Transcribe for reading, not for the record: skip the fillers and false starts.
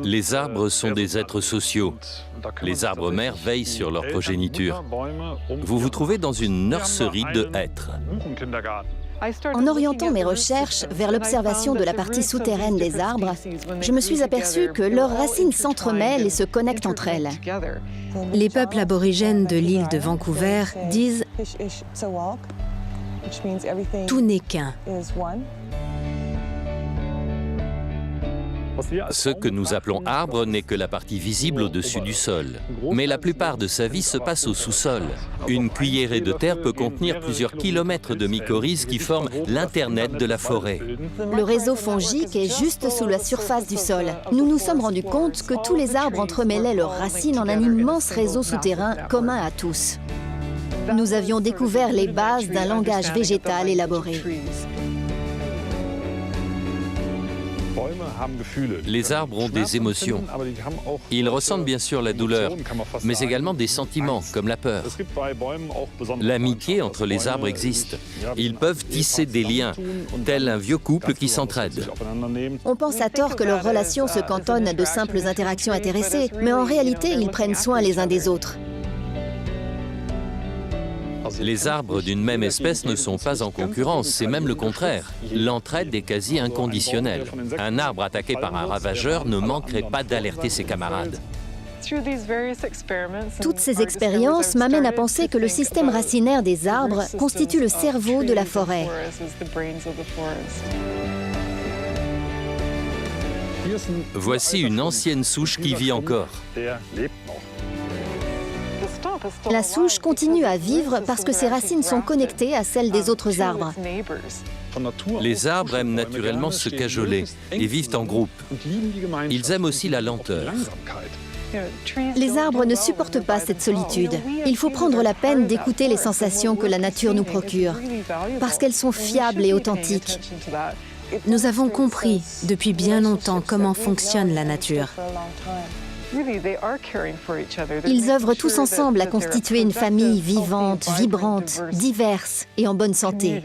Les arbres sont des êtres sociaux. Les arbres mères veillent sur leur progéniture. Vous vous trouvez dans une nurserie de hêtres. En orientant mes recherches vers l'observation de la partie souterraine des arbres, je me suis aperçue que leurs racines s'entremêlent et se connectent entre elles. Les peuples aborigènes de l'île de Vancouver disent « tout n'est qu'un ». Ce que nous appelons arbre n'est que la partie visible au-dessus du sol. Mais la plupart de sa vie se passe au sous-sol. Une cuillerée de terre peut contenir plusieurs kilomètres de mycorhizes qui forment l'Internet de la forêt. Le réseau fongique est juste sous la surface du sol. Nous nous sommes rendus compte que tous les arbres entremêlaient leurs racines en un immense réseau souterrain commun à tous. Nous avions découvert les bases d'un langage végétal élaboré. Les arbres ont des émotions. Ils ressentent bien sûr la douleur, mais également des sentiments, comme la peur. L'amitié entre les arbres existe. Ils peuvent tisser des liens, tel un vieux couple qui s'entraide. On pense à tort que leurs relations se cantonnent à de simples interactions intéressées, mais en réalité, ils prennent soin les uns des autres. Les arbres d'une même espèce ne sont pas en concurrence, c'est même le contraire. L'entraide est quasi inconditionnelle. Un arbre attaqué par un ravageur ne manquerait pas d'alerter ses camarades. Toutes ces expériences m'amènent à penser que le système racinaire des arbres constitue le cerveau de la forêt. Voici une ancienne souche qui vit encore. La souche continue à vivre parce que ses racines sont connectées à celles des autres arbres. Les arbres aiment naturellement se cajoler et vivent en groupe. Ils aiment aussi la lenteur. Les arbres ne supportent pas cette solitude. Il faut prendre la peine d'écouter les sensations que la nature nous procure, parce qu'elles sont fiables et authentiques. Nous avons compris depuis bien longtemps comment fonctionne la nature. Ils œuvrent tous ensemble à constituer une famille vivante, vibrante, diverse et en bonne santé.